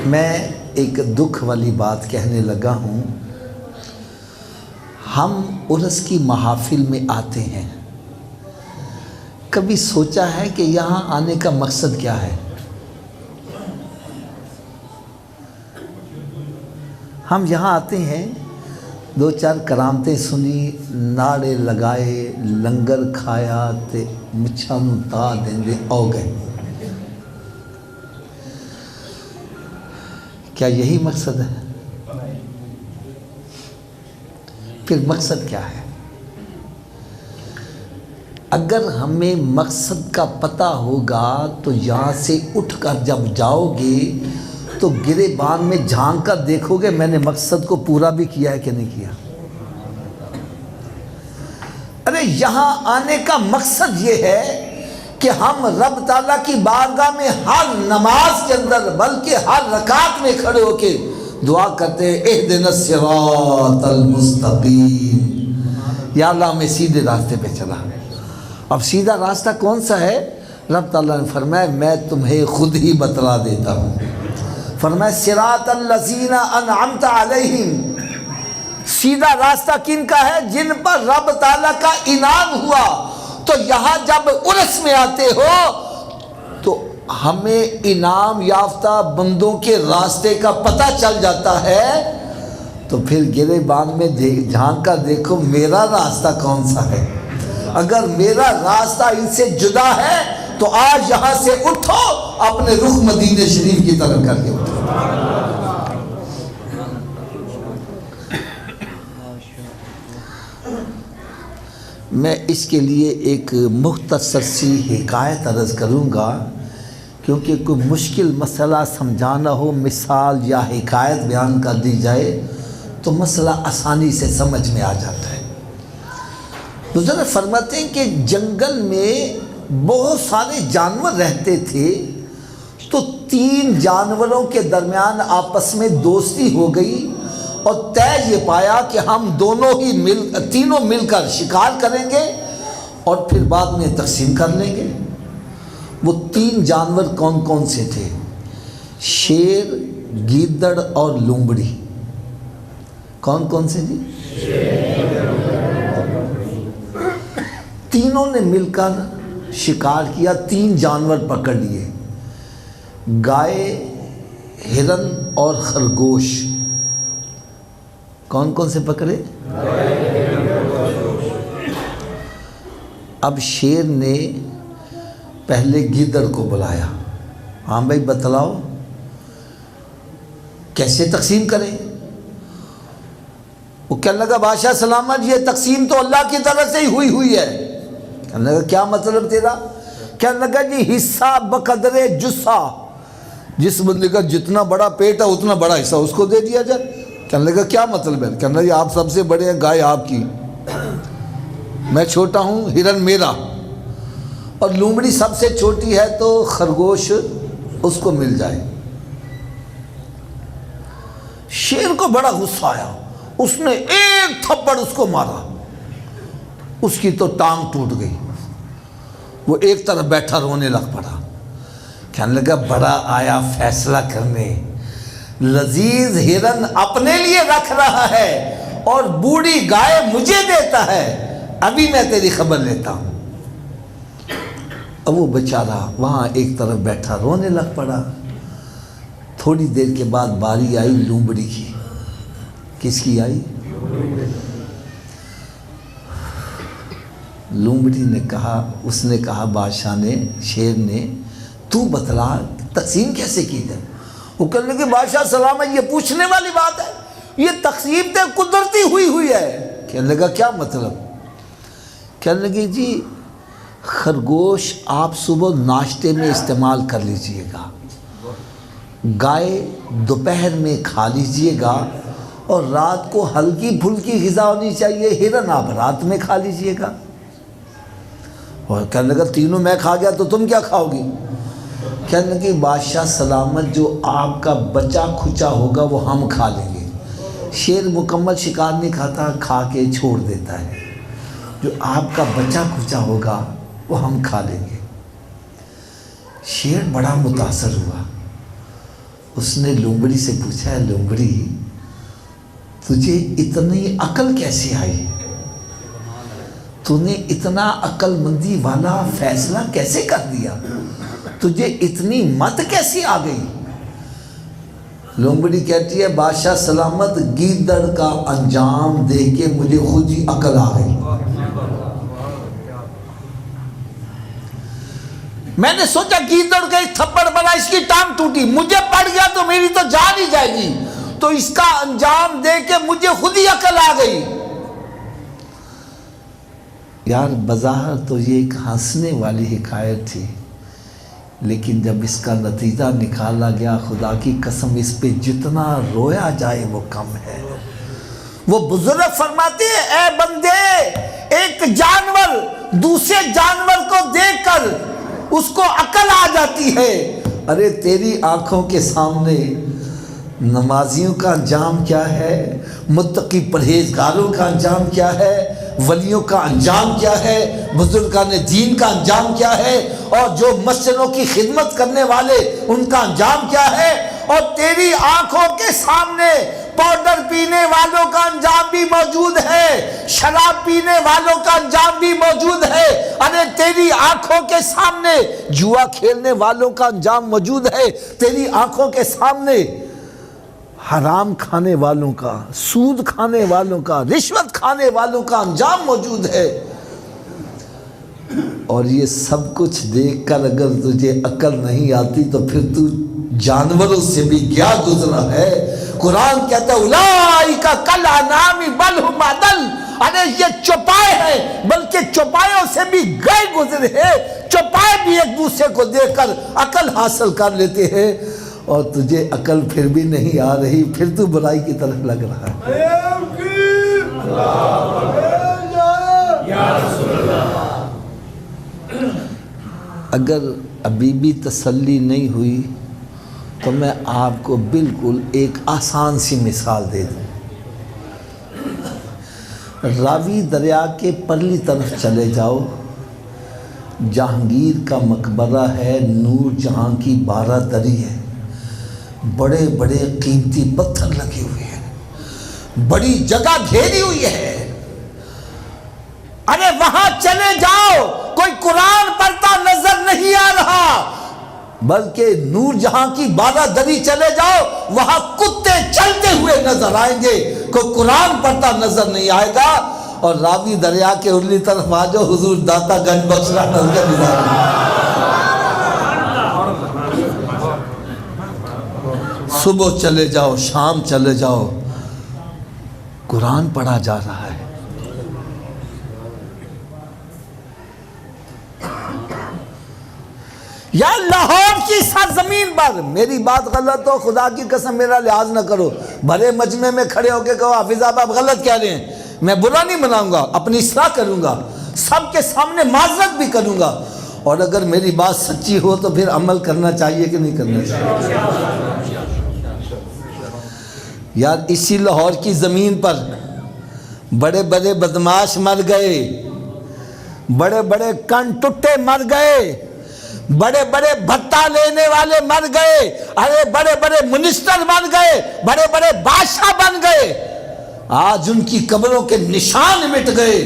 میں ایک دکھ والی بات کہنے لگا ہوں۔ ہم عرس کی محافل میں آتے ہیں، کبھی سوچا ہے کہ یہاں آنے کا مقصد کیا ہے؟ ہم یہاں آتے ہیں، دو چار کرامتیں سنی، نعرے لگائے، لنگر کھایا تے مچھاں نوں تا دیندے آ گئے۔ کیا یہی مقصد ہے؟ پھر مقصد کیا ہے؟ اگر ہمیں مقصد کا پتہ ہوگا تو یہاں سے اٹھ کر جب جاؤ گے تو گریبان میں جھانک کر دیکھو گے میں نے مقصد کو پورا بھی کیا ہے کہ نہیں کیا۔ ارے یہاں آنے کا مقصد یہ ہے کہ ہم رب تعالیٰ کی بارگاہ میں ہر نماز کے اندر بلکہ ہر رکعت میں کھڑے ہو کے دعا کرتے ہیں اہدنا الصراط المستقیم، یا اللہ میں سیدھے راستے پہ چلا۔ اب سیدھا راستہ کون سا ہے؟ رب تعالیٰ نے فرمایا میں تمہیں خود ہی بتلا دیتا ہوں۔ فرمایا صراط الذین انعمت علیہم، سیدھا راستہ کن کا ہے؟ جن پر رب تعالیٰ کا انعام ہوا۔ تو یہاں جب عرس میں آتے ہو تو ہمیں انعام یافتہ بندوں کے راستے کا پتہ چل جاتا ہے، تو پھر گریبان میں جھانک کر دیکھو میرا راستہ کون سا ہے۔ اگر میرا راستہ ان سے جدا ہے تو آج یہاں سے اٹھو، اپنے رخ مدینہ شریف کی طرف کر کے اٹھو۔ میں اس کے لیے ایک مختصر سی حکایت عرض کروں گا، کیونکہ کوئی مشکل مسئلہ سمجھانا ہو مثال یا حکایت بیان کر دی جائے تو مسئلہ آسانی سے سمجھ میں آ جاتا ہے۔ بزرگ فرماتے ہیں کہ جنگل میں بہت سارے جانور رہتے تھے، تو 3 جانوروں کے درمیان آپس میں دوستی ہو گئی اور طے یہ پایا کہ ہم تینوں مل کر شکار کریں گے اور پھر بعد میں تقسیم کر لیں گے۔ وہ 3 جانور کون کون سے تھے؟ شیر، گیدڑ اور لومڑی۔ کون کون سے جی؟ تینوں نے مل کر شکار کیا، 3 جانور پکڑ لیے، گائے، ہرن اور خرگوش۔ کون کون سے پکڑے؟ اب شیر نے پہلے گیدڑ کو بلایا، ہاں بھائی بتلاؤ کیسے تقسیم کریں؟ وہ کہنے لگا بادشاہ سلامت یہ تقسیم تو اللہ کی طرف سے ہی ہوئی ہے۔ کہنے لگا کیا مطلب تیرا؟ کہنے لگا جی حصہ بقدر جسہ، جس بندے کا جتنا بڑا پیٹ ہے اتنا بڑا حصہ اس کو دے دیا جائے۔ کہنے لگا کیا مطلب ہے؟ کہنے لگا آپ سب سے بڑے ہیں، گائے آپ کی، میں چھوٹا ہوں، ہرن میرا، اور لومڑی سب سے چھوٹی ہے تو خرگوش اس کو مل جائے۔ شیر کو بڑا غصہ آیا، اس نے ایک تھپڑ اس کو مارا، اس کی تو ٹانگ ٹوٹ گئی، وہ ایک طرف بیٹھا رونے لگ پڑا۔ کہنے لگا بڑا آیا فیصلہ کرنے، لذیذ ہرن اپنے لیے رکھ رہا ہے اور بوڑھی گائے مجھے دیتا ہے، ابھی میں تیری خبر لیتا ہوں۔ اب وہ بیچارہ وہاں ایک طرف بیٹھا رونے لگ پڑا۔ تھوڑی دیر کے بعد باری آئی لومڑی کی۔ کس کی آئی؟ لومڑی نے کہا، اس نے کہا بادشاہ نے، شیر نے، تو بتلا تقسیم کیسے کی جائے؟ وہ کہنے لگے بادشاہ سلامت یہ پوچھنے والی بات ہے، یہ تقسیم تے قدرتی ہوئی ہے۔ کہنے لگا کیا مطلب؟ کہنے لگے جی خرگوش آپ صبح ناشتے میں استعمال کر لیجئے گا، گائے دوپہر میں کھا لیجئے گا، اور رات کو ہلکی پھلکی غذا ہونی چاہیے، ہرن آپ رات میں کھا لیجئے گا۔ اور کہنے لگا تینوں میں کھا گیا تو تم کیا کھاؤ گی؟ کہنے لگے بادشاہ سلامت جو آپ کا بچہ کھچا ہوگا وہ ہم کھا لیں گے۔ شیر مکمل شکار نہیں کھاتا، کھا کے چھوڑ دیتا ہے، جو آپ کا بچہ کھچا ہوگا وہ ہم کھا لیں گے۔ شیر بڑا متاثر ہوا، اس نے لومڑی سے پوچھا ہے لومڑی تجھے اتنی عقل کیسے آئی؟ تو نے اتنا عقل مندی والا فیصلہ کیسے کر دیا؟ تجھے اتنی مت کیسی آ گئی؟ لومڑی کہتی ہے بادشاہ سلامت گیدڑ کا انجام دیکھ کے مجھے خود ہی عقل آ گئی۔ میں نے سوچا گیدڑ کا ایک تھپڑ بنا اس کی ٹانگ ٹوٹی، مجھے پڑ گیا تو میری تو جان ہی جائے گی، تو اس کا انجام دیکھ کے مجھے خود ہی عقل آ گئی۔ یار بظاہر تو یہ ایک ہنسنے والی حکایت تھی، لیکن جب اس کا نتیجہ نکالا گیا خدا کی قسم اس پہ جتنا رویا جائے وہ کم ہے۔ وہ بزرگ فرماتے ہیں اے بندے ایک جانور دوسرے جانور کو دیکھ کر اس کو عقل آ جاتی ہے، ارے تیری آنکھوں کے سامنے نمازیوں کا انجام کیا ہے، متقی پرہیزگاروں کا انجام کیا ہے، ولیوں کا انجام کیا ہے، بزرگان دین کا انجام کیا ہے، اور جو مسجدوں کی خدمت کرنے والے ان کا انجام کیا ہے، اور تیری آنکھوں کے سامنے پاؤڈر پینے والوں کا انجام بھی موجود ہے، شراب پینے والوں کا انجام بھی موجود ہے، ارے تیری آنکھوں کے سامنے جوا کھیلنے والوں کا انجام موجود ہے، تیری آنکھوں کے سامنے حرام کھانے والوں کا، سود کھانے والوں کا، رشوت کھانے والوں کا انجام موجود ہے، اور یہ سب کچھ دیکھ کر اگر تجھے عقل نہیں آتی تو پھر تو جانوروں سے بھی کیا گزرا ہے۔ قرآن کہتا ہے اولئک کالانعام بل ھم اضل، ارے یہ چوپائے ہیں بلکہ چوپایوں سے بھی گئے گزرے ہیں، چوپائے بھی ایک دوسرے کو دیکھ کر عقل حاصل کر لیتے ہیں، اور تجھے عقل پھر بھی نہیں آ رہی، پھر تو برائی کی طرف لگ رہا ہے۔ اگر ابھی بھی تسلی نہیں ہوئی تو میں آپ کو بالکل ایک آسان سی مثال دے دوں۔ راوی دریا کے پرلی طرف چلے جاؤ، جہانگیر کا مقبرہ ہے، نور جہاں کی 12 دری ہے، بڑے بڑے قیمتی پتھر لگے ہوئے ہیں، بڑی جگہ گھیری ہوئی ہے، ارے وہاں چلے جاؤ کوئی قرآن پڑھتا نظر نہیں آ رہا، بلکہ نور جہاں کی 12 دری چلے جاؤ وہاں کتے چلتے ہوئے نظر آئیں گے، کوئی قرآن پڑھتا نظر نہیں آئے گا۔ اور راوی دریا کے ارلی طرف آ جاؤ، حضور داتا گنج بخشرا نظر نہیں آ رہا، صبح چلے جاؤ شام چلے جاؤ قرآن پڑھا جا رہا ہے۔ یا لاہور کی سرزمین پر میری بات غلط ہو خدا کی قسم میرا لحاظ نہ کرو، بھرے مجمع میں کھڑے ہو کے کہو حافظ صاحب آپ غلط کہہ رہے ہیں، میں برا نہیں مناؤں گا، اپنی اصلاح کروں گا، سب کے سامنے معذرت بھی کروں گا، اور اگر میری بات سچی ہو تو پھر عمل کرنا چاہیے کہ نہیں کرنا چاہیے۔ یار اسی لاہور کی زمین پر بڑے بڑے بدماش مر گئے، بڑے بڑے کن ٹٹے مر گئے، بڑے بڑے بھتہ لینے والے مر گئے، ارے بڑے بڑے منسٹر بن گئے، بڑے بڑے بادشاہ بن گئے، آج ان کی قبروں کے نشان مٹ گئے،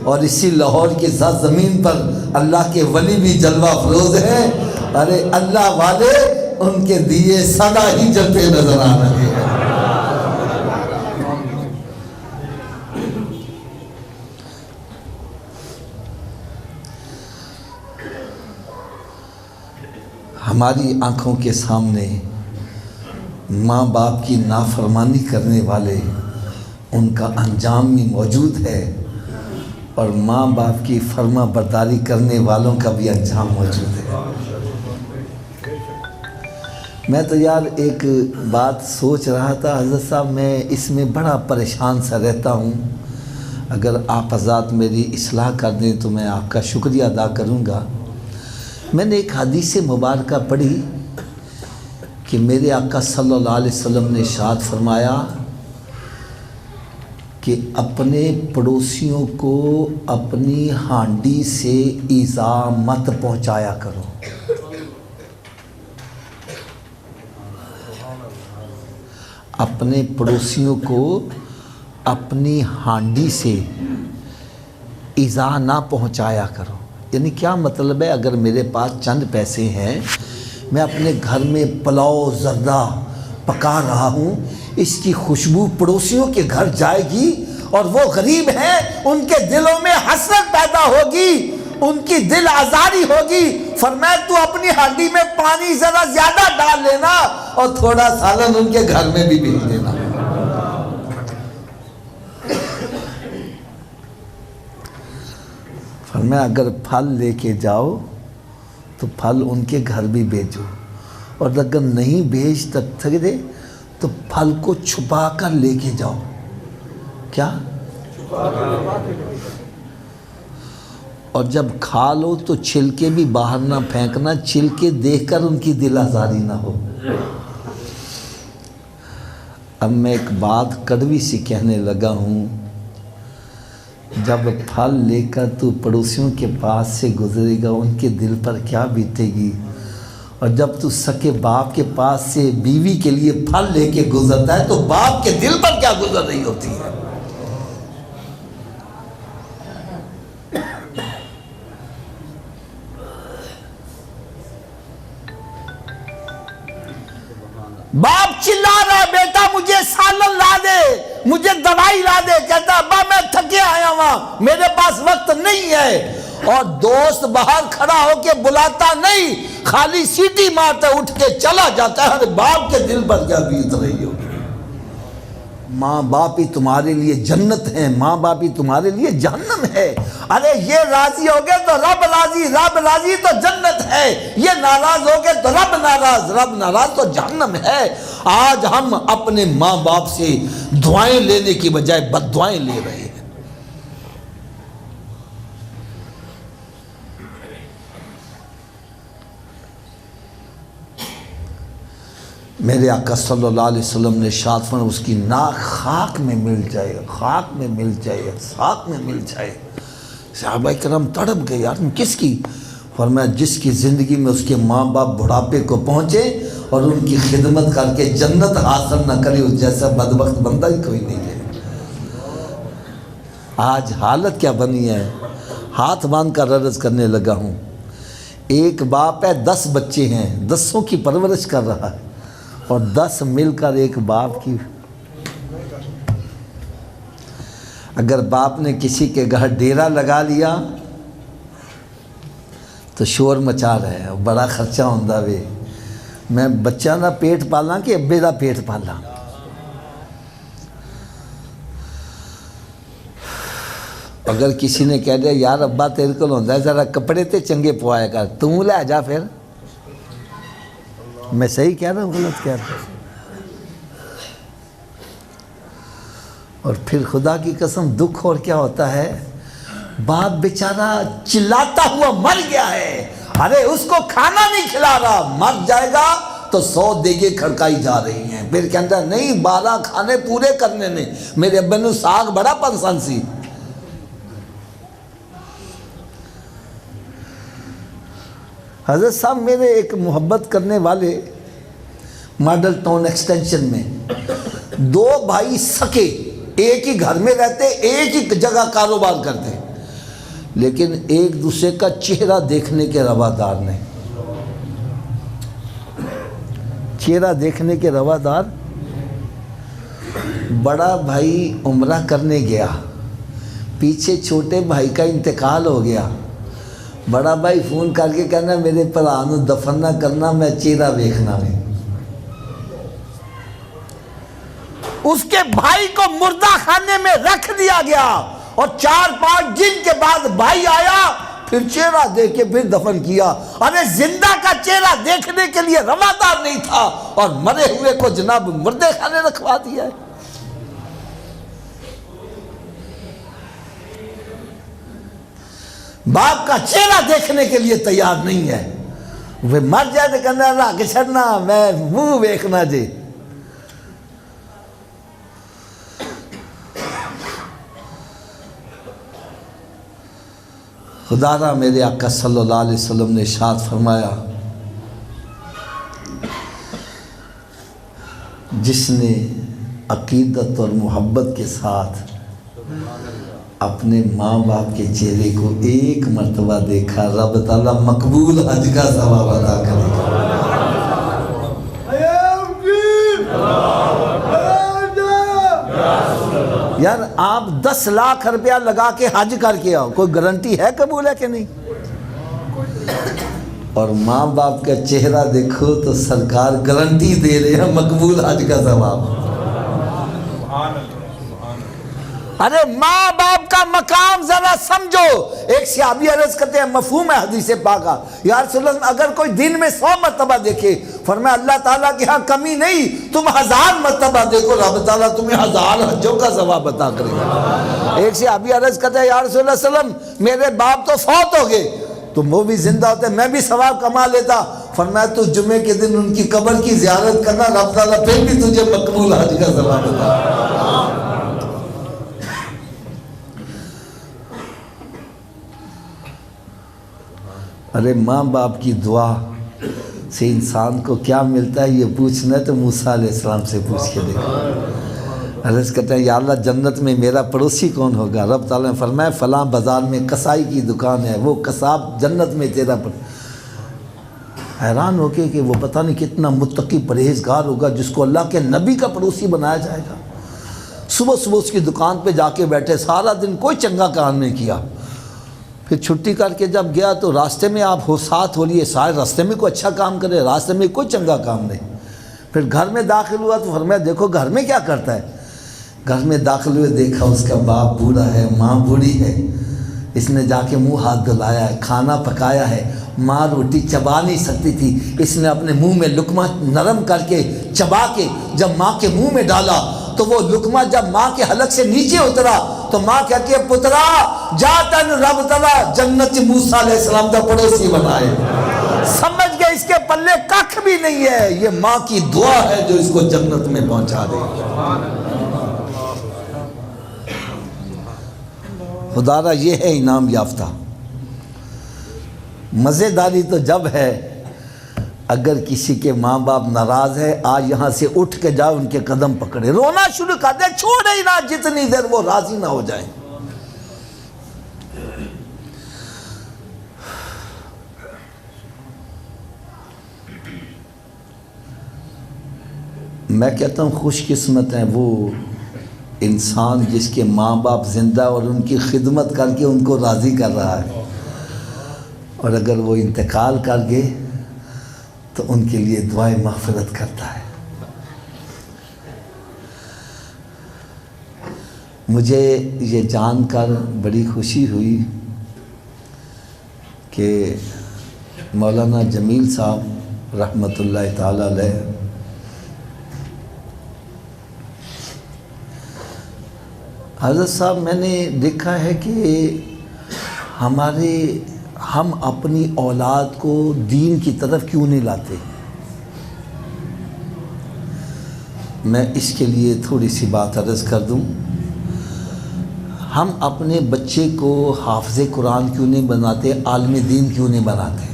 اور اسی لاہور کی زمین پر اللہ کے ولی بھی جلوہ افروز ہیں، ارے اللہ والے ان کے دیے سدا ہی جلتے نظر آ رہے ہیں۔ ہماری آنکھوں کے سامنے ماں باپ کی نافرمانی کرنے والے ان کا انجام بھی موجود ہے، اور ماں باپ کی فرما برداری کرنے والوں کا بھی انجام موجود ہے۔ میں تو یار ایک بات سوچ رہا تھا حضرت صاحب، میں اس میں بڑا پریشان سا رہتا ہوں، اگر آپ حضرات میری اصلاح کر دیں تو میں آپ کا شکریہ ادا کروں گا۔ میں نے ایک حدیث مبارکہ پڑھی کہ میرے آقا صلی اللہ علیہ وسلم نے ارشاد فرمایا کہ اپنے پڑوسیوں کو اپنی ہانڈی سے ایذا مت پہنچایا کرو۔ اپنے پڑوسیوں کو اپنی ہانڈی سے ایذا نہ پہنچایا کرو. یعنی کیا مطلب ہے؟ اگر میرے پاس چند پیسے ہیں، میں اپنے گھر میں پلاؤ زردہ پکا رہا ہوں، اس کی خوشبو پڑوسیوں کے گھر جائے گی اور وہ غریب ہیں، ان کے دلوں میں حسرت پیدا ہوگی، ان کی دل آزاری ہوگی. فرمایا تو اپنی ہانڈی میں پانی ذرا زیادہ ڈال لینا اور تھوڑا سالن ان کے گھر میں بھی بھیج دینا. فرمایا اگر پھل لے کے جاؤ تو پھل ان کے گھر بھی بھیجو، اور اگر نہیں بھیج سکتے تو پھل کو چھپا کر لے کے جاؤ. کیا؟ اور جب کھا لو تو چھلکے بھی باہر نہ پھینکنا، چھلکے دیکھ کر ان کی دل آزاری نہ ہو. اب میں ایک بات کڑوی سی کہنے لگا ہوں. جب پھل لے کر تو پڑوسیوں کے پاس سے گزرے گا، ان کے دل پر کیا بیتے گی. اور جب تو سکے باپ کے پاس سے بیوی کے لیے پھل لے کے گزرتا ہے تو باپ کے دل پر کیا گزر رہی ہوتی ہے. باپ چلا رہا ہے، بیٹا مجھے سالن لا دے، مجھے دوائی لا دے. کہتا ابا میں تھکے آیا ہوں، میرے پاس وقت نہیں ہے. اور دوست باہر کھڑا ہو کے بلاتا نہیں، خالی سیٹی مارتا اٹھ کے چلا جاتا ہے. باپ کے دل پر کیا بیت رہی ہوگی. ماں باپ ہی تمہارے لیے جنت ہے، ماں باپ ہی تمہارے لیے جہنم ہے. ارے یہ راضی ہو گئے تو رب راضی، رب راضی تو جنت ہے. یہ ناراض ہو گئے تو رب ناراض، رب ناراض تو جہنم ہے. آج ہم اپنے ماں باپ سے دعائیں لینے کی بجائے بد دعائیں لے رہے ہیں. میرے آقا صلی اللہ علیہ وسلم نے ارشاد فرمایا اس کی ناک خاک میں مل جائے، خاک میں مل جائے، خاک میں مل جائے. صحابہ کرام تڑپ گئے، یار کس کی؟ فرمایا جس کی زندگی میں اس کے ماں باپ بڑھاپے کو پہنچے اور ان کی خدمت کر کے جنت حاصل نہ کرے، اس جیسا بدبخت بندہ ہی کوئی نہیں ہے. آج حالت کیا بنی ہے؟ ہاتھ باندھ کر عرض کرنے لگا ہوں. ایک باپ ہے، 10 بچے ہیں، 10 کی پرورش کر رہا ہے، اور 10 مل کر ایک باپ کی. اگر باپ نے کسی کے گھر ڈیرا لگا لیا تو شور مچا رہے ہیں، بڑا خرچہ ہوندہ وے. میں بچہ نہ پیٹ پالا کہ ابے دا پیٹ پالا. اگر کسی نے کہہ دیا یار ابا تیرے کو ہوندہ ہے ذرا کپڑے تے چنگے پوایا کر، تم لے جا. پھر میں صحیح کہہ رہا ہوں غلط کہہ رہا ہوں؟ اور پھر خدا کی قسم دکھ اور کیا ہوتا ہے، باپ بیچارہ چلاتا ہوا مر گیا ہے. ارے اس کو کھانا نہیں کھلا رہا، مر جائے گا تو 100 دیگیں کھڑکائی جا رہی ہیں. پھر کہتا ہے نہیں 12 کھانے پورے کرنے نے، میرے ابے نو ساگ بڑا پسند سی. حضرت صاحب میرے ایک محبت کرنے والے ماڈل ٹاؤن ایکسٹینشن میں 2 بھائی سکے ایک ہی گھر میں رہتے، ایک ہی جگہ کاروبار کرتے، لیکن ایک دوسرے کا چہرہ دیکھنے کے روادار نہیں. چہرہ دیکھنے کے روادار. بڑا بھائی عمرہ کرنے گیا، پیچھے چھوٹے بھائی کا انتقال ہو گیا. بڑا بھائی فون کر کے کہنا میرے بھرا نوں دفن نہ کرنا، میں چہرہ ویکھنا ہے. اس کے بھائی کو مردہ خانے میں رکھ دیا گیا اور 4-5 دن کے بعد بھائی آیا، پھر چہرہ دیکھ کے پھر دفن کیا. ارے زندہ کا چہرہ دیکھنے کے لیے روادار نہیں تھا اور مرے ہوئے کو جناب مردے خانے رکھوا دیا ہے. باپ کا چہرہ دیکھنے کے لیے تیار نہیں ہے. وہ مر جائے تو کہنا اللہ کے چھڑنا میں منہ ویکھنا جی. خدا را میرے آقا صلی اللہ علیہ وسلم نے ارشاد فرمایا جس نے عقیدت اور محبت کے ساتھ اپنے ماں باپ کے چہرے کو ایک مرتبہ دیکھا، رب تعالیٰ مقبول حج کا ثواب عطا کرے گا۔ یار آپ 10 لاکھ روپیہ لگا کے حج کر کے آؤ، کوئی گارنٹی ہے قبول ہے کہ نہیں؟ اور ماں باپ کا چہرہ دیکھو تو سرکار گارنٹی دے رہے ہیں مقبول حج کا ثواب۔ ارے ماں باپ کا مقام ذرا سمجھو۔ ایک صحابی عرض کرتے ہیں، مفہوم ہے حدیث پاکہ، یا رسول اللہ اگر کوئی دن میں 100 مرتبہ دیکھے، فرمایا اللہ تعالیٰ کے ہاں کمی نہیں، تم 1000 مرتبہ دیکھو، رب تعالیٰ تمہیں 1000 حجوں کا ثواب عطا کرے گا۔ ایک صحابی عرض کرتے ہیں، یا رسول اللہ وسلم میرے باپ تو فوت ہو گئے، تو وہ بھی زندہ ہوتے میں بھی ثواب کما لیتا۔ فرمایا تو جمعے کے دن ان کی قبر کی زیارت کرنا، رب تعالیٰ پھر بھی تجھے مقبول حج کا ثواب عطا کرے گا۔ ارے ماں باپ کی دعا سے انسان کو کیا ملتا ہے یہ پوچھنا ہے تو موسیٰ علیہ السلام سے پوچھ کے دیکھو۔ عرض کرتے ہیں، یا اللہ جنت میں میرا پڑوسی کون ہوگا؟ رب تعالیٰ نے فرمایا فلاں بازار میں کسائی کی دکان ہے، وہ کساب جنت میں تیرا حیران ہو کے کہ وہ پتہ نہیں کتنا متقی پرہیزگار ہوگا جس کو اللہ کے نبی کا پڑوسی بنایا جائے گا۔ صبح صبح اس کی دکان پہ جا کے بیٹھے، سارا دن کوئی چنگا کام نہیں کیا، پھر چھٹی کر کے جب گیا تو راستے میں آپ ہو ساتھ ہو لیے، سارے راستے میں کوئی اچھا کام کرے، راستے میں کوئی چنگا کام نہیں۔ پھر گھر میں داخل ہوا تو فرمایا دیکھو گھر میں کیا کرتا ہے۔ گھر میں داخل ہوئے دیکھا اس کا باپ بوڑھا ہے، ماں بوڑھی ہے، اس نے جا کے منہ ہاتھ دھلایا ہے، کھانا پکایا ہے، ماں روٹی چبا نہیں سکتی تھی، اس نے اپنے منہ میں لقمہ نرم کر کے چبا کے جب ماں کے منہ میں ڈالا تو وہ لقمہ جب ماں کے حلق سے نیچے اترا تو ماں کہتی ہے پترا جا تن رب تعالیٰ جنت موسیٰ علیہ السلام کا پڑوسی بنائے۔ سمجھ گئے اس کے پلے ککھ بھی نہیں ہے، یہ ماں کی دعا ہے جو اس کو جنت میں پہنچا دے۔ خدارہ یہ ہے انعام یافتہ۔ مزیداری تو جب ہے اگر کسی کے ماں باپ ناراض ہے، آج یہاں سے اٹھ کے جاؤ ان کے قدم پکڑے، رونا شروع کر دے، چھوڑے ہی نہ جتنی دیر وہ راضی نہ ہو جائیں۔ میں کہتا ہوں خوش قسمت ہیں وہ انسان جس کے ماں باپ زندہ اور ان کی خدمت کر کے ان کو راضی کر رہا ہے، اور اگر وہ انتقال کر گئے تو ان کے لیے دعائیں مغفرت کرتا ہے۔ مجھے یہ جان کر بڑی خوشی ہوئی کہ مولانا جمیل صاحب رحمۃ اللہ تعالی علیہ حضرت صاحب میں نے دیکھا ہے کہ ہم اپنی اولاد کو دین کی طرف کیوں نہیں لاتے۔ میں اس کے لیے تھوڑی سی بات عرض کر دوں، ہم اپنے بچے کو حافظ قرآن کیوں نہیں بناتے، عالم دین کیوں نہیں بناتے؟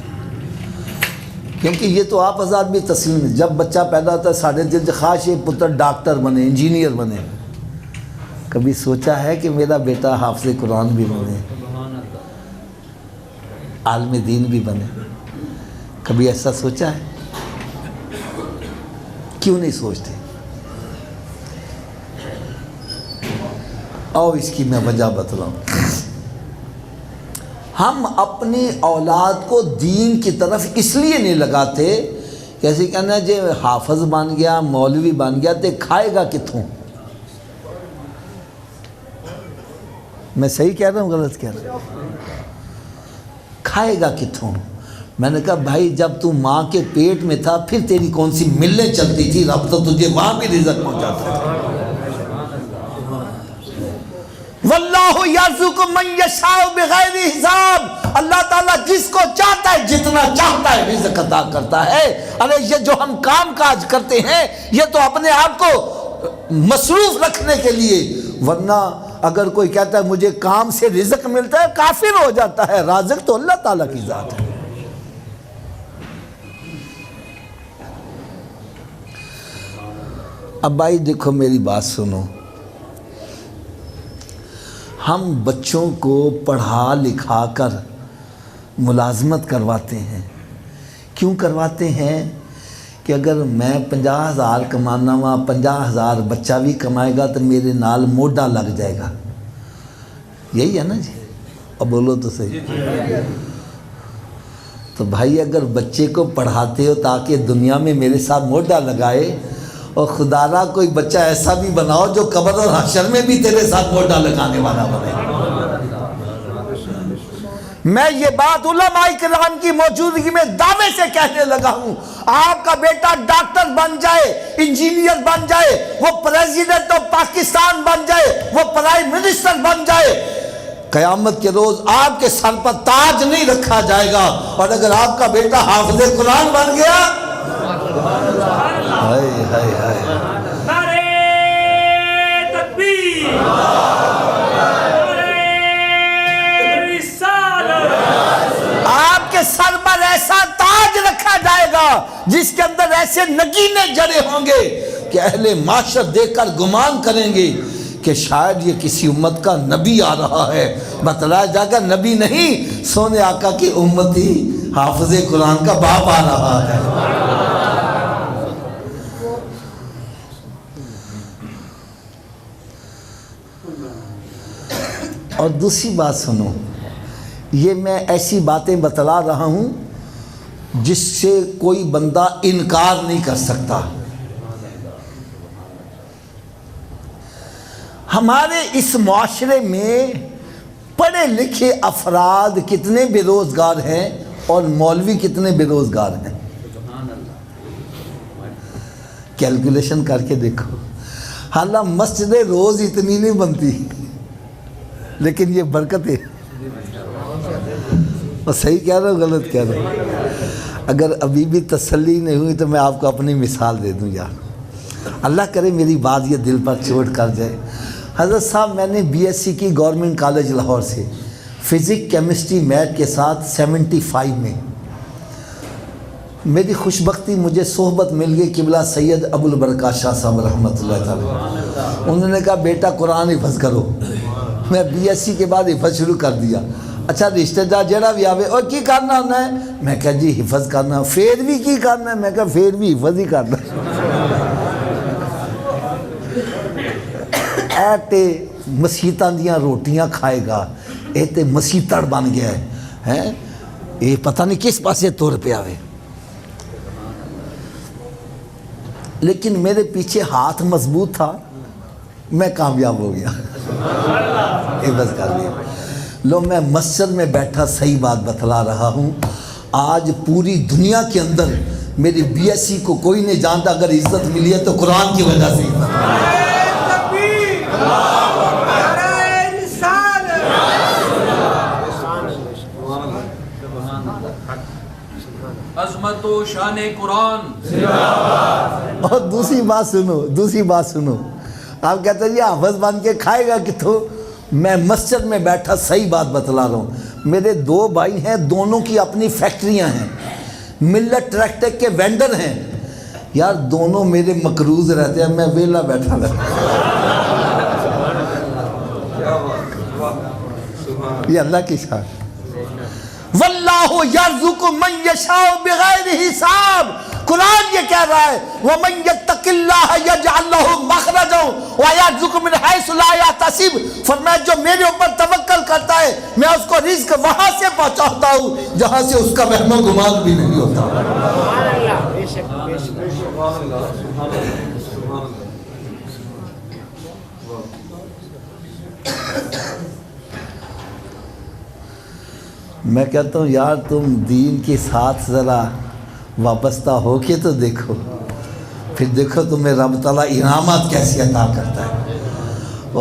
کیونکہ یہ تو آپ حضرات بھی تسلیم ہے، جب بچہ پیدا ہوتا ہے ساڑھے دل سے خواہش ہے پتر ڈاکٹر بنے، انجینئر بنے۔ کبھی سوچا ہے کہ میرا بیٹا حافظ قرآن بھی بنے، عالم دین بھی بنے؟ کبھی ایسا سوچا ہے؟ کیوں نہیں سوچتے؟ اور اس کی میں وجہ بتلاؤں۔ ہم اپنی اولاد کو دین کی طرف اس لیے نہیں لگاتے، کیسے کہنا جی حافظ بن گیا، مولوی بن گیا تو کھائے گا کتوں؟ میں صحیح کہہ رہا ہوں غلط کہہ رہا ہوں؟ کھائے گا کتوں؟ میں نے کہا بھائی جب تو ماں کے پیٹ میں تھا پھر تیری کون سی ملیں چلتی تھی، رب تو تجھے وہاں بھی رزق پہنچاتا تھا۔ واللہ یرزق من یشاء بغیر حساب، اللہ تعالیٰ جس کو چاہتا ہے جتنا چاہتا ہے رزق عطا کرتا ہے۔ ارے یہ جو ہم کام کاج کرتے ہیں یہ تو اپنے آپ کو مصروف رکھنے کے لیے، ورنہ اگر کوئی کہتا ہے مجھے کام سے رزق ملتا ہے کافر ہو جاتا ہے، رازق تو اللہ تعالیٰ کی ذات ہے۔ اب بھائی دیکھو میری بات سنو، ہم بچوں کو پڑھا لکھا کر ملازمت کرواتے ہیں. کیوں کرواتے ہیں؟ کہ اگر میں 50,000 کمانا وا 50,000 بچہ بھی کمائے گا تو میرے نال موڈا لگ جائے گا. یہی ہے نا جی؟ اب بولو تو صحیح. تو بھائی اگر بچے کو پڑھاتے ہو تاکہ دنیا میں میرے ساتھ موڈا لگائے، اور خدا را کوئی بچہ ایسا بھی بناؤ جو قبر اور حشر میں بھی تیرے ساتھ موڈا لگانے والا بنے. میں یہ بات علماء کرام کی موجودگی میں دعوے سے کہنے لگا ہوں، آپ کا بیٹا ڈاکٹر بن جائے، انجینئر بن جائے، وہ پریزیڈنٹ آف پاکستان بن جائے، وہ پرائم منسٹر بن جائے، قیامت کے روز آپ کے سر پر تاج نہیں رکھا جائے گا. اور اگر آپ کا بیٹا حافظ قرآن بن گیا، ہائے ہائے ہائے، نعرہ تکبیر، آپ کے سر پر ایسا تاج رکھا جائے گا جس کے اندر ایسے نگینے جڑے ہوں گے کہ اہل معاشر دیکھ کر گمان کریں گے کہ شاید یہ کسی امت کا نبی آ رہا ہے. بتلایا جائے گا نبی نہیں، سونے آقا کی امتی حافظ قرآن کا باپ آ رہا ہے. اور دوسری بات سنو، یہ میں ایسی باتیں بتلا رہا ہوں جس سے کوئی بندہ انکار نہیں کر سکتا. ہمارے اس معاشرے میں پڑھے لکھے افراد کتنے بے روزگار ہیں اور مولوی کتنے بے روزگار ہیں؟ کیلکولیشن کر کے دیکھو. حالانکہ مسجدیں روز اتنی نہیں بنتی، لیکن یہ برکت ہے. اور صحیح کہہ رہا ہوں غلط کہہ رہا ہوں؟ اگر ابھی بھی تسلی نہیں ہوئی تو میں آپ کو اپنی مثال دے دوں یار. اللہ کرے میری بات یہ دل پر چوٹ کر جائے. حضرت صاحب میں نے بی ایس سی کی گورنمنٹ کالج لاہور سے، فزک کیمسٹری میتھ کے ساتھ 75 میں. میری خوش بختی مجھے صحبت مل گئی قبلہ سید ابو البرکات شاہ صاحب رحمۃ اللہ تعالی. انہوں نے کہا بیٹا قرآن حفظ کرو. میں بی ایس سی کے بعد حفظ شروع کر دیا. اچھا رشتہ دار جڑا بھی آوے اور کی کرنا ہونا ہے؟ میں کہا جی حفظ کرنا. پھر بھی کی کرنا ہے؟ میں کہا پھر بھی حفظ ہی کرنا. اے تے مسیتاں دیاں روٹیاں کھائے گا، اے تے مسیتڑ بن گیا ہے، یہ پتہ نہیں کس پاسے تور پہ آوے. لیکن میرے پیچھے ہاتھ مضبوط تھا، میں کامیاب ہو گیا، حفظ کر لیا. لو میں مسجد میں بیٹھا صحیح بات بتلا رہا ہوں. آج پوری دنیا کے اندر میری بی ایس سی کو کوئی نہیں جانتا. اگر عزت ملی ہے تو قرآن کی وجہ سے. عظمت و شان قرآن. اور دوسری بات سنو، آپ کہتے ہیں یہ حافظ بن کے کھائے گا کتوں؟ میں مسجد میں بیٹھا صحیح بات بتلا رہا ہوں. میرے 2 بھائی ہیں، دونوں کی اپنی فیکٹریاں ہیں، ملت ٹریکٹر کے وینڈر ہیں. یار دونوں میرے مقروض رہتے ہیں، میں ویلا بیٹھا رہتا. یہ اللہ کی شان. واللہ یرزق من یشاء بغیر حساب. قرآن یہ کہہ رہا ہے وَمَن يَتَّقِ اللَّهَ يَجْعَلْ لَهُ مَخْرَجًا وَيَرْزُقْهُ مِنْ حَيْثُ لَا يَحْتَسِبُ. فرمایا جو میرے اوپر توکل کرتا ہے میں اس کو رزق وہاں سے پہنچاتا ہوں جہاں سے اس کا وہم و گمان بھی نہیں ہوتا. میں کہتا ہوں یار تم دین کے ساتھ ذرا وابستہ ہو کے تو دیکھو، پھر دیکھو تمہیں رب تعالیٰ انعامات کیسی عطا کرتا ہے.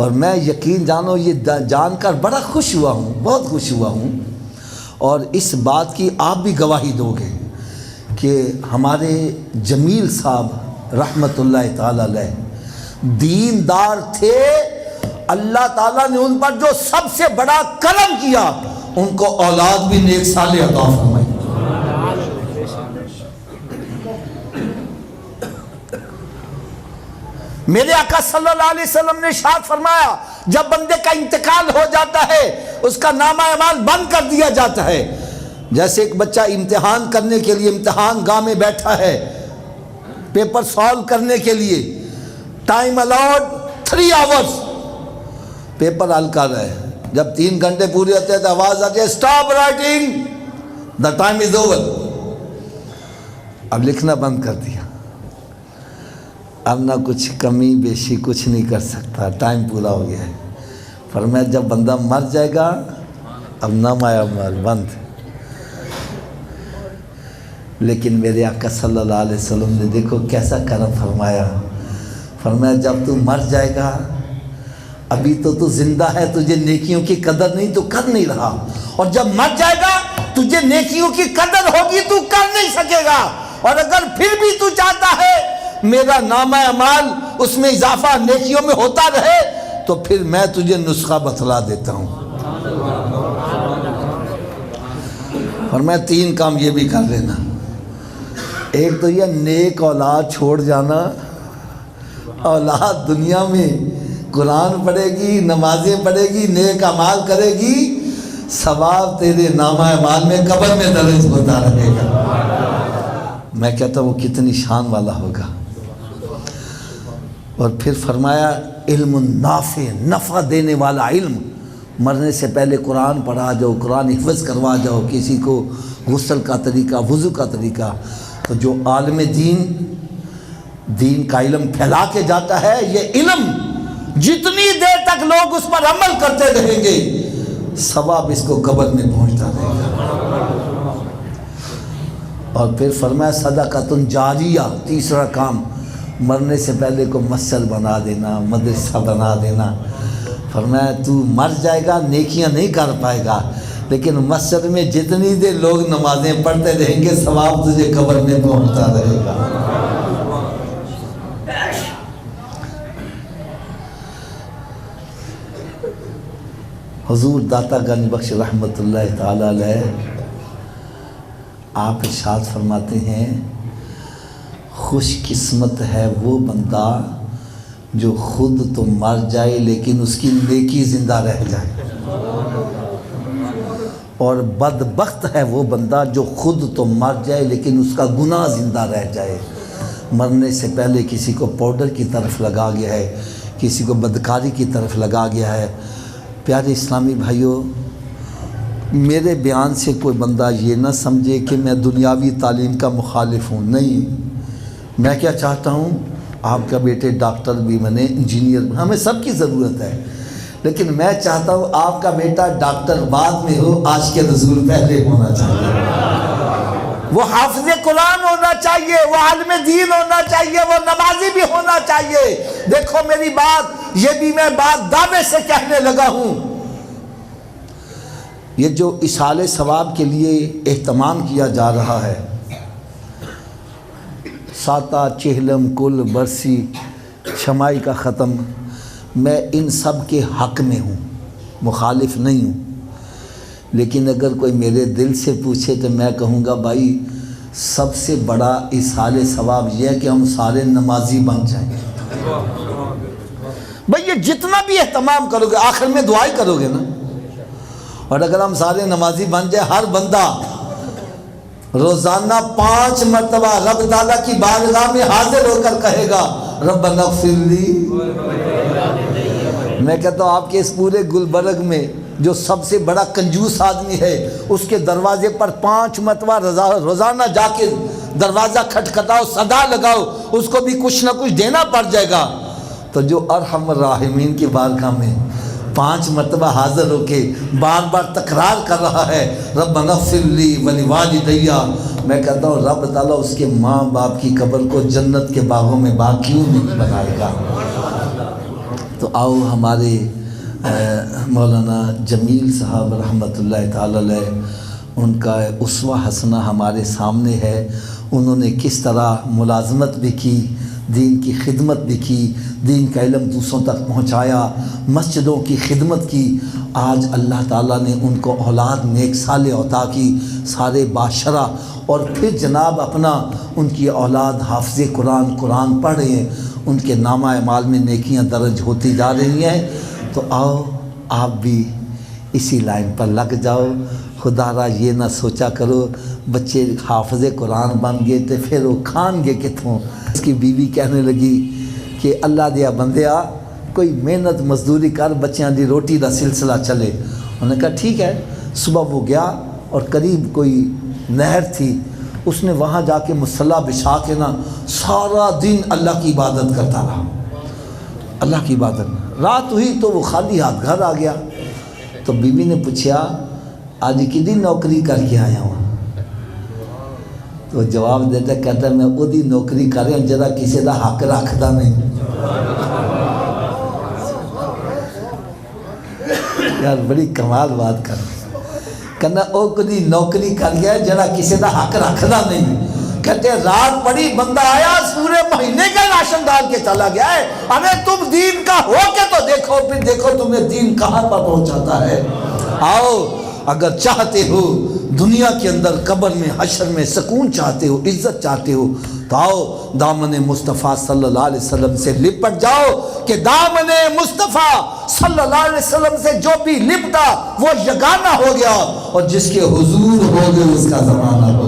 اور میں یقین جانو یہ جان کر بڑا خوش ہوا ہوں، بہت خوش ہوا ہوں. اور اس بات کی آپ بھی گواہی دو گے کہ ہمارے جمیل صاحب رحمۃ اللہ تعالی علیہ دیندار تھے. اللہ تعالیٰ نے ان پر جو سب سے بڑا کرم کیا، ان کو اولاد بھی نیک صالح عطا فرمائی. میرے آقا صلی اللہ علیہ وسلم نے ارشاد فرمایا جب بندے کا انتقال ہو جاتا ہے اس کا نامہ اعمال بند کر دیا جاتا ہے. جیسے ایک بچہ امتحان کرنے کے لیے امتحان گاہ میں بیٹھا ہے پیپر سالو کرنے کے لیے, ٹائم الاؤڈ 3 آورز, پیپر حل کر رہا ہے. جب 3 گھنٹے پورے ہوتے ہیں تو آواز آتی ہے stop writing, the time is over. اب لکھنا بند کر دیا, اب نہ کچھ کمی بیشی کچھ نہیں کر سکتا, ٹائم پورا ہو گیا ہے. فرمایا جب بندہ مر جائے گا اب نامہ اعمال بند. لیکن میرے آقا صلی اللہ علیہ وسلم نے دیکھو کیسا کرم فرمایا. فرمایا جب تو مر جائے گا ابھی تو زندہ ہے, تجھے نیکیوں کی قدر نہیں تو کر نہیں رہا, اور جب مر جائے گا تجھے نیکیوں کی قدر ہوگی تو کر نہیں سکے گا. اور اگر پھر بھی تو چاہتا ہے میرا نامہ اعمال اس میں اضافہ نیکیوں میں ہوتا رہے تو پھر میں تجھے نسخہ بتلا دیتا ہوں. اور میں 3 کام یہ بھی کر لینا. ایک تو یہ نیک اولاد چھوڑ جانا, اولاد دنیا میں قرآن پڑھے گی, نمازیں پڑھے گی, نیک اعمال کرے گی, ثواب تیرے نامہ اعمال میں قبر میں درج ہوتا رہے گا. میں کہتا ہوں وہ کتنی شان والا ہوگا. اور پھر فرمایا علم نافع, نفع دینے والا علم. مرنے سے پہلے قرآن پڑھا جاؤ, قرآن حفظ کروا جاؤ, کسی کو غسل کا طریقہ, وضو کا طریقہ. تو جو عالم دین کا علم پھیلا کے جاتا ہے, یہ علم جتنی دیر تک لوگ اس پر عمل کرتے رہیں گے ثواب اس کو قبر میں پہنچتا رہے گا. اور پھر فرمایا صدقۃ جاریہ, تیسرا کام, مرنے سے پہلے کو مسجد بنا دینا, مدرسہ بنا دینا. فرمایا تو مر جائے گا نیکیاں نہیں کر پائے گا, لیکن مسجد میں جتنی دیر لوگ نمازیں پڑھتے رہیں گے ثواب تجھے قبر میں پہنچتا رہے گا. حضور داتا گنج بخش رحمۃ اللہ تعالی علیہ آپ ارشاد فرماتے ہیں خوش قسمت ہے وہ بندہ جو خود تو مر جائے لیکن اس کی نیکی زندہ رہ جائے, اور بدبخت ہے وہ بندہ جو خود تو مر جائے لیکن اس کا گناہ زندہ رہ جائے. مرنے سے پہلے کسی کو پاؤڈر کی طرف لگا گیا ہے, کسی کو بدکاری کی طرف لگا گیا ہے. پیارے اسلامی بھائیوں, میرے بیان سے کوئی بندہ یہ نہ سمجھے کہ میں دنیاوی تعلیم کا مخالف ہوں. نہیں, میں کیا چاہتا ہوں آپ کا بیٹے ڈاکٹر بھی بنے, انجینئر, ہمیں سب کی ضرورت ہے, لیکن میں چاہتا ہوں آپ کا بیٹا ڈاکٹر بعد میں ہو, آج کے رسول پہلے ہونا چاہیے. وہ حافظ قرآن ہونا چاہیے, وہ عالم دین ہونا چاہیے, وہ نمازی بھی ہونا چاہیے. دیکھو میری بات, یہ بھی میں بات دعوے سے کہنے لگا ہوں. یہ جو اصالِ ثواب کے لیے اہتمام کیا جا رہا ہے, ساتہ, چہلم, کل, برسی, شمائی کا ختم, میں ان سب کے حق میں ہوں, مخالف نہیں ہوں. لیکن اگر کوئی میرے دل سے پوچھے تو میں کہوں گا بھائی سب سے بڑا اصالِ ثواب یہ ہے کہ ہم سارے نمازی بن جائیں. بھائی یہ جتنا بھی اہتمام کرو گے آخر میں دعائی کرو گے نا. اور اگر ہم سارے نمازی بن جائیں, ہر بندہ روزانہ 5 مرتبہ رب تعالیٰ کی بارگاہ میں حاضر ہو کر کہے گا ربنا اغفر لی. میں کہتا ہوں آپ کے اس پورے گلبرگ میں جو سب سے بڑا کنجوس آدمی ہے اس کے دروازے پر 5 مرتبہ روزانہ جا کے دروازہ کھٹکھٹاؤ, صدا لگاؤ, اس کو بھی کچھ نہ کچھ دینا پڑ جائے گا. تو جو ارحم الراحمین کی بارگاہ میں 5 مرتبہ حاضر ہو کے بار بار تکرار کر رہا ہے ربنا اغفر لی ولوالدی, میں کہتا ہوں رب تعالیٰ اس کے ماں باپ کی قبر کو جنت کے باغوں میں باغ کیوں نہیں بنائے گا. تو آؤ ہمارے مولانا جمیل صاحب رحمۃ اللہ تعالی علیہ, ان کا اسوہ حسنہ ہمارے سامنے ہے. انہوں نے کس طرح ملازمت بھی کی, دین کی خدمت بھی کی, دین کا علم دوسروں تک پہنچایا, مسجدوں کی خدمت کی. آج اللہ تعالیٰ نے ان کو اولاد نیک صالح عطا کی, سارے باشرہ. اور پھر جناب اپنا ان کی اولاد حافظ قرآن پڑھ رہے ہیں. ان کے نامہ اعمال میں نیکیاں درج ہوتی جا رہی ہیں۔ تو آؤ آپ بھی اسی لائن پر لگ جاؤ۔ خدا را یہ نہ سوچا کرو بچے حافظ قرآن بن گئے تو پھر وہ کھان گے کتوں۔ اس کی بیوی کہنے لگی کہ اللہ دیا بندیا کوئی محنت مزدوری کر بچیاں دی روٹی دا سلسلہ چلے۔ انہوں نے کہا ٹھیک ہے۔ صبح وہ گیا اور قریب کوئی نہر تھی، اس نے وہاں جا کے مصلی بچھا کے نا سارا دن اللہ کی عبادت کرتا رہا، اللہ کی عبادت۔ رات ہوئی تو وہ خالی ہاتھ گھر آ گیا۔ تو بیوی نے پوچھا آج کدی نوکری کر کے آیا ہوں؟ تو جواب دیتا کہتا میں وہی نوکری کر رہا ہوں جڑا کسی دا حق رکھدا نہیں۔ یار بڑی کمال بات کر کہنا او کدی نوکری کر گیا جڑا کسی دا حق رکھدا نہیں۔ کہتے رات پڑی بندہ آیا پورے مہینے کا راشن ڈال کے چلا گیا ہے، ارے تم دین کا ہو کے تو دیکھو، پھر دیکھو تمہیں دین کہاں پر پہنچاتا ہے۔ آؤ اگر چاہتے ہو دنیا کے اندر قبر میں حشر میں سکون چاہتے ہو، عزت چاہتے ہو، تو آؤ دامن مصطفیٰ صلی اللہ علیہ وسلم سے لپٹ جاؤ کہ دامن مصطفیٰ صلی اللہ علیہ وسلم سے جو بھی لپٹا وہ یگانہ ہو گیا، اور جس کے حضور ہو گئے اس کا زمانہ ہو